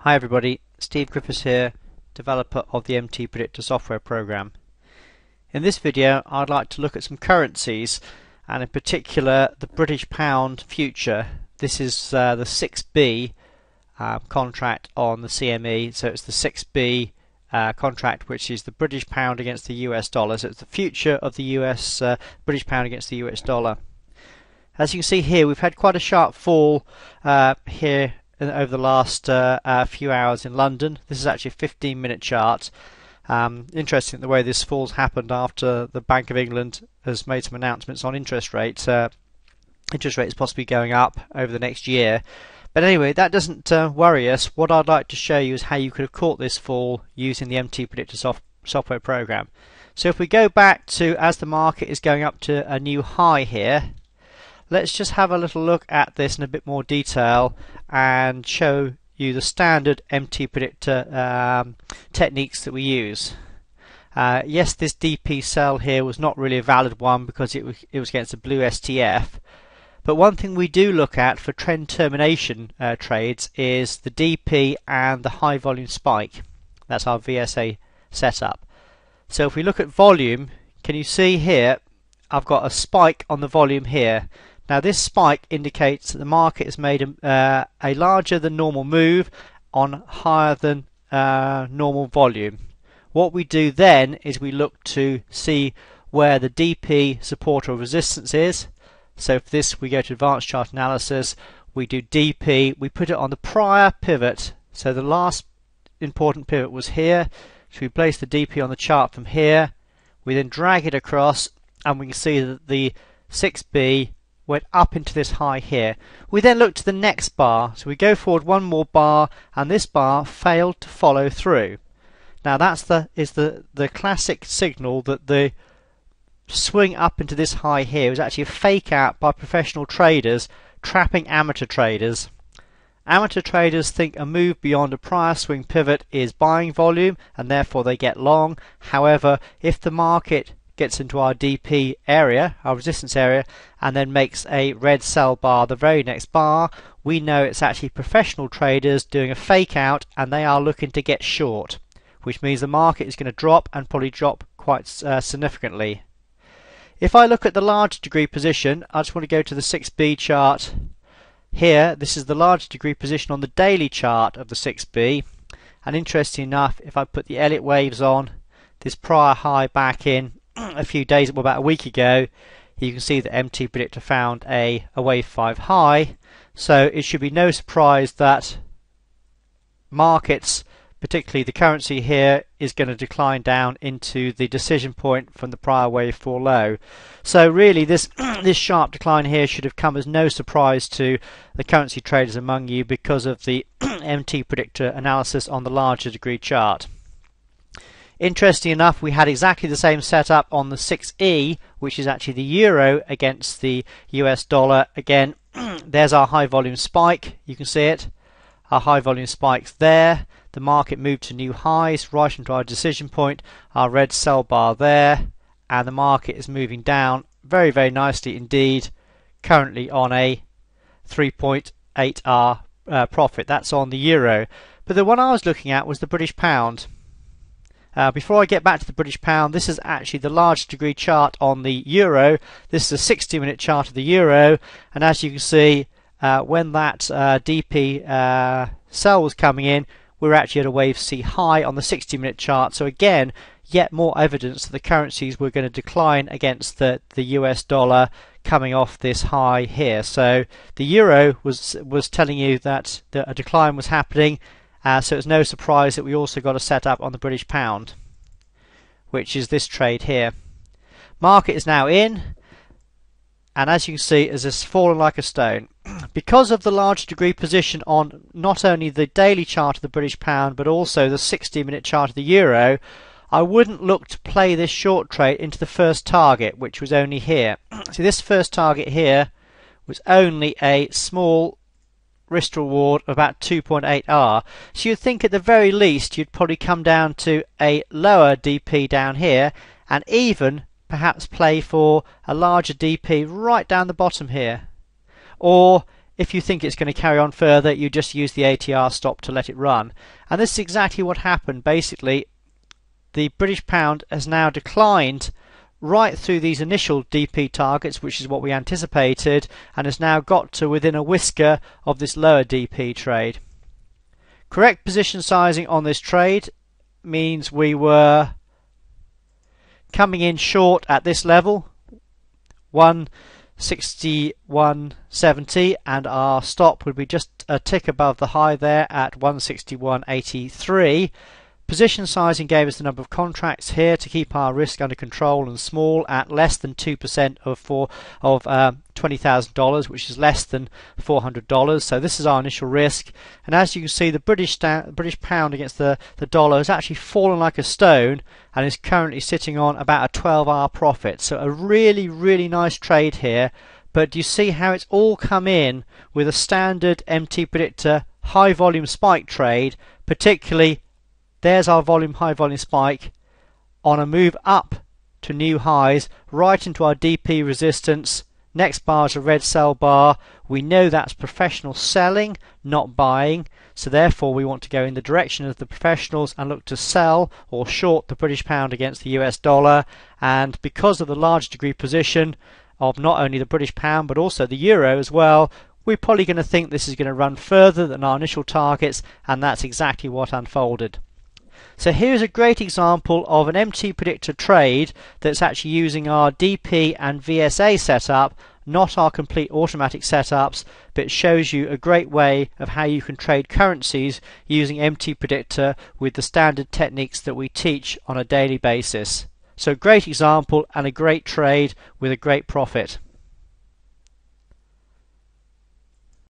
Hi everybody, Steve Griffiths here, developer of the MTPredictor software program. In this video I'd like to look at some currencies, and in particular the British pound future. This is the 6B contract on the CME, so it's the 6B contract, which is the British pound against the US dollar. So it's the future of the British pound against the US dollar. As you can see here, we've had quite a sharp fall here over the last few hours in London. This is actually a 15-minute chart. Interesting the way this fall's happened after the Bank of England has made some announcements on interest rates. Interest rates possibly going up over the next year. But anyway, that doesn't worry us. What I'd like to show you is how you could have caught this fall using the MTPredictor software program. So if we go back to as the market is going up to a new high here, let's just have a little look at this in a bit more detail and show you the standard MTPredictor techniques that we use. Yes, this DP sell here was not really a valid one because it was against a blue STF. But one thing we do look at for trend termination trades is the DP and the high volume spike. That's our VSA setup. So if we look at volume, can you see here I've got a spike on the volume here. Now this spike indicates that the market has made a larger than normal move on higher than normal volume. What we do then is we look to see where the DP support or resistance is. So for this we go to advanced chart analysis, we do DP, we put it on the prior pivot. So the last important pivot was here. So we place the DP on the chart from here, we then drag it across and we can see that the 6B went up into this high here. We then look to the next bar, so we go forward one more bar and this bar failed to follow through. Now that's the classic signal that the swing up into this high here was actually a fake out by professional traders trapping amateur traders. Amateur traders think a move beyond a prior swing pivot is buying volume and therefore they get long. However, if the market gets into our DP area, our resistance area, and then makes a red sell bar the very next bar, we know it's actually professional traders doing a fake out and they are looking to get short, which means the market is going to drop and probably drop quite significantly. If I look at the large degree position, I just want to go to the 6B chart here. This is the large degree position on the daily chart of the 6B, and interesting enough, if I put the Elliott waves on, this prior high back in a few days, well, about a week ago, you can see that MTPredictor found a wave 5 high. So it should be no surprise that markets, particularly the currency here, is going to decline down into the decision point from the prior wave 4 low. So really this sharp decline here should have come as no surprise to the currency traders among you because of the MTPredictor analysis on the larger degree chart. Interesting enough, we had exactly the same setup on the 6E, which is actually the euro against the US dollar. Again, there's our high volume spike, you can see it. Our high volume spike's there. The market moved to new highs right into our decision point, our red sell bar there, and the market is moving down very, very nicely indeed, currently on a 3.8R profit. That's on the euro. But the one I was looking at was the British pound. Before I get back to the British pound, this is actually the large degree chart on the euro. This is a 60-minute chart of the euro, and as you can see, when that DP sell was coming in, we were actually at a wave C high on the 60-minute chart. So again, yet more evidence that the currencies were going to decline against the US dollar coming off this high here. So the euro was telling you that a decline was happening. So it's no surprise that we also got a setup on the British pound, which is this trade here. Market is now in, and as you can see, it has fallen like a stone. Because of the large degree position on not only the daily chart of the British pound but also the 60-minute chart of the euro, I wouldn't look to play this short trade into the first target, which was only here. See, this first target here was only a small risk reward of about 2.8R. So you'd think at the very least you'd probably come down to a lower DP down here and even perhaps play for a larger DP right down the bottom here. Or if you think it's going to carry on further, you just use the ATR stop to let it run. And this is exactly what happened. Basically, the British pound has now declined right through these initial DP targets, which is what we anticipated, and has now got to within a whisker of this lower DP trade. Correct position sizing on this trade means we were coming in short at this level, 161.70, and our stop would be just a tick above the high there at 161.83. Position sizing gave us the number of contracts here to keep our risk under control and small at less than 2% of $20,000, which is less than $400. So this is our initial risk. And as you can see, the British pound against the dollar has actually fallen like a stone and is currently sitting on about a 12-hour profit. So a really, really nice trade here. But do you see how it's all come in with a standard MTPredictor high volume spike trade, particularly there's our high volume spike on a move up to new highs, right into our DP resistance. Next bar is a red sell bar. We know that's professional selling, not buying. So therefore we want to go in the direction of the professionals and look to sell or short the British pound against the US dollar. And because of the large degree position of not only the British pound but also the euro as well, we're probably going to think this is going to run further than our initial targets, and that's exactly what unfolded. So here's a great example of an MTPredictor trade that's actually using our DP and VSA setup, not our complete automatic setups, but shows you a great way of how you can trade currencies using MTPredictor with the standard techniques that we teach on a daily basis. So great example and a great trade with a great profit.